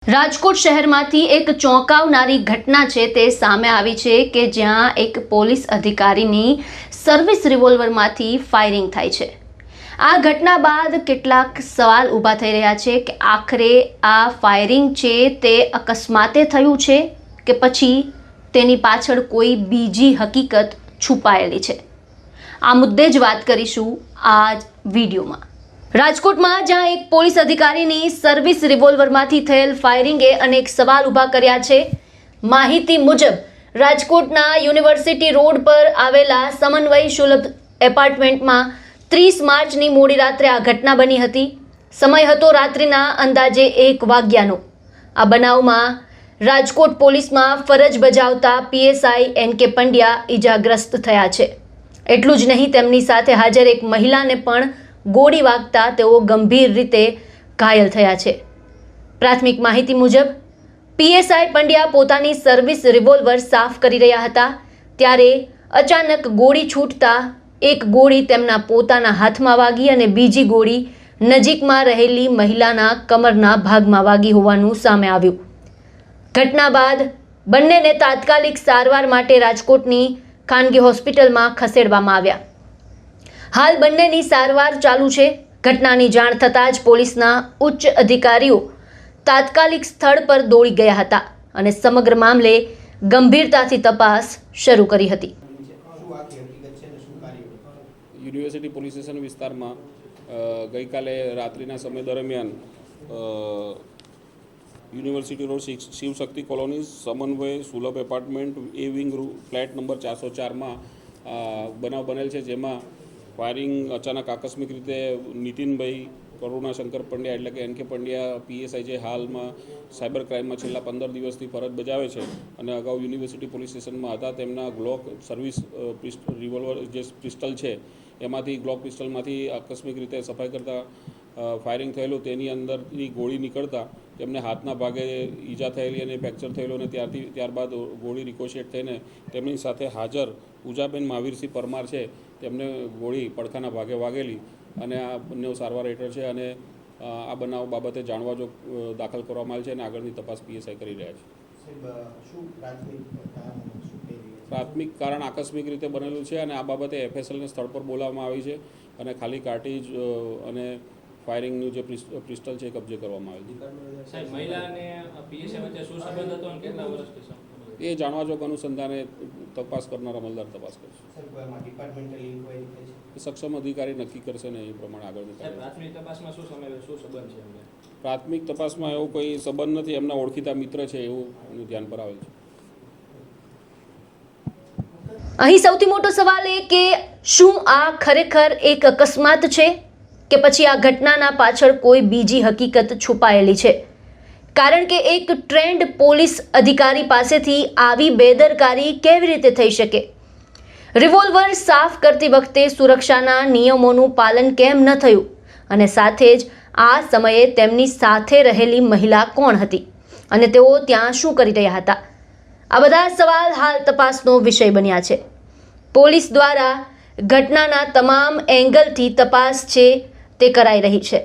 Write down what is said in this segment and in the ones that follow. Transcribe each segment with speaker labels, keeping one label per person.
Speaker 1: રાજકોટ શહેરમાંથી એક ચોંકાવનારી ઘટના છે તે સામે આવી છે કે જ્યાં એક પોલીસ અધિકારીની સર્વિસ રિવોલ્વરમાંથી ફાયરિંગ થાય છે। આ ઘટના બાદ કેટલાક સવાલ ઊભા થઈ રહ્યા છે કે આખરે આ ફાયરિંગ છે તે અકસ્માતે થયું છે કે પછી તેની પાછળ કોઈ બીજી હકીકત છુપાયેલી છે। આ મુદ્દે જ વાત કરીશું આ વિડીયોમાં। રાજકોટમાં જ્યાં એક પોલીસ અધિકારીની સર્વિસ રિવોલ્વરમાંથી થયેલ ફાયરિંગે અનેક સવાલ ઊભા કર્યા છે। માહિતી મુજબ રાજકોટના યુનિવર્સિટી રોડ પર આવેલા સમન્વય સુલભ એપાર્ટમેન્ટમાં 30 માર્ચની મોડી રાત્રે આ ઘટના બની હતી। સમય હતો રાત્રિના અંદાજે 1 વાગ્યાનો। આ બનાવમાં રાજકોટ પોલીસમાં ફરજ બજાવતા પીએસઆઈ એન.કે. પંડ્યા ઈજાગ્રસ્ત થયા છે। એટલું જ નહીં, તેમની સાથે હાજર એક મહિલાને પણ ગોળી વાગતા તેઓ ગંભીર રીતે ઘાયલ થયા છે। પ્રાથમિક માહિતી મુજબ પીએસઆઈ પંડ્યા પોતાની સર્વિસ રિવોલ્વર સાફ કરી રહ્યા હતા ત્યારે અચાનક ગોળી છૂટતા એક ગોળી તેમના પોતાના હાથમાં વાગી અને બીજી ગોળી નજીકમાં રહેલી મહિલાના કમરના ભાગમાં વાગી હોવાનું સામે આવ્યું। ઘટના બાદ બંનેને તાત્કાલિક સારવાર માટે રાજકોટની ખાનગી હોસ્પિટલમાં ખસેડવામાં આવ્યા। હાલ બંનેની સારવાર ચાલુ છે। ઘટનાની જાણ થતાં જ પોલીસના ઉચ્ચ અધિકારીઓ તાત્કાલિક સ્થળ પર દોડી ગયા હતા અને સમગ્ર મામલે ગંભીરતાથી તપાસ શરૂ કરી હતી।
Speaker 2: યુનિવર્સિટી પોલીસ સ્ટેશન વિસ્તારમાં ગઈકાલે રાત્રિના સમય દરમિયાન યુનિવર્સિટી રોડ શિવશક્તિ કોલોની સમન્વય સુલભ એપાર્ટમેન્ટ એ વિંગ ફ્લેટ નંબર 404માં બનાવ બનેલ છે, જેમાં ફાયરિંગ અચાનક આકસ્મિક રીતે નીતિનભાઈ કરુણાશંકર પંડ્યા એટલે કે એન.કે. પંડ્યા પીએસઆઈ જે હાલમાં સાયબર ક્રાઇમમાં છેલ્લા 15 દિવસથી ફરજ બજાવે છે અને અગાઉ યુનિવર્સિટી પોલીસ સ્ટેશનમાં હતા, તેમના ગ્લોક સર્વિસ રિવોલ્વર જે પિસ્ટલ છે એમાંથી ગ્લોક પિસ્ટલમાંથી આકસ્મિક રીતે સફાઈ કરતાં ફાયરિંગ થયેલું, તેની અંદરથી ગોળી નીકળતા તેમને હાથના ભાગે ઈજા થયેલી અને ફ્રેક્ચર થયેલું અને ત્યારબાદ ગોળી રિકોશેટ થઈને તેમની સાથે હાજર પૂજાબેન મહાવીરસિંહ પરમાર છે તેમને ગોળી પડખાના ભાગે વાગેલી અને આ બંને સારવાર હેઠળ છે અને આ બનાવ બાબતે જાણવા જો દાખલ કરવામાં આવેલ છે અને આગળની તપાસ પીએસઆઈ કરી રહ્યા છે। પ્રાથમિક કારણ આકસ્મિક રીતે બનેલું છે અને આ બાબતે એફએસએલને સ્થળ પર બોલાવવામાં આવી છે અને ખાલી કાર્ટીજ અને ફાયરિંગનું જે પિસ્ટલ છે એ કબજે કરવામાં આવ્યું એ જાણવા જોગ અનુસંધાને તપાસ કરનાર અમલદાર તપાસ કરશે। સક્ષમ અધિકારી નક્કી કરશે ને એ પ્રમાણે આગળ પ્રાથમિક તપાસમાં એવો કોઈ સંબંધ નથી, એમના ઓળખીતા મિત્ર છે એવું ધ્યાન પર આવેલ છે।
Speaker 1: અહીં સૌથી મોટો સવાલ એ કે શું આ ખરેખર એક અકસ્માત છે કે પછી આ ઘટનાના પાછળ કોઈ બીજી હકીકત છુપાયેલી છે? કારણ કે એક ટ્રેન્ડ પોલીસ અધિકારી પાસેથી આવી બેદરકારી કેવી રીતે થઈ શકે? રિવોલ્વર સાફ કરતી વખતે સુરક્ષાના નિયમોનું પાલન કેમ ન થયું? અને સાથે જ આ સમયે તેમની સાથે રહેલી મહિલા કોણ હતી અને તેઓ ત્યાં શું કરી રહ્યા હતા? આ બધા સવાલ હાલ તપાસનો વિષય બન્યા છે। પોલીસ દ્વારા ઘટનાના તમામ એંગલથી તપાસ છે તે કરાઈ રહી છે।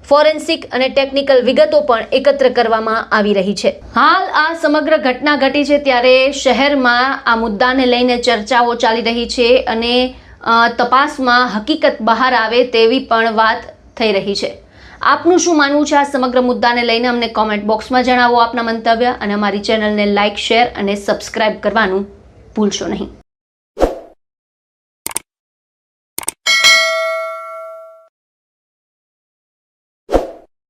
Speaker 1: ફોરેન્સિક અને ટેકનિકલ વિગતો પણ એકત્ર કરવામાં આવી રહી છે। હાલ આ સમગ્ર ઘટના ઘટી છે ત્યારે શહેરમાં આ મુદ્દાને લઈને ચર્ચાઓ ચાલી રહી છે અને તપાસમાં હકીકત બહાર આવે તેવી પણ વાત થઈ રહી છે। આપનું શું માનવું છે આ સમગ્ર મુદ્દાને લઈને? અમને કોમેન્ટ બોક્સમાં જણાવો આપના મંતવ્ય અને અમારી ચેનલને લાઇક, શેર અને સબસ્ક્રાઇબ કરવાનું ભૂલશો નહીં।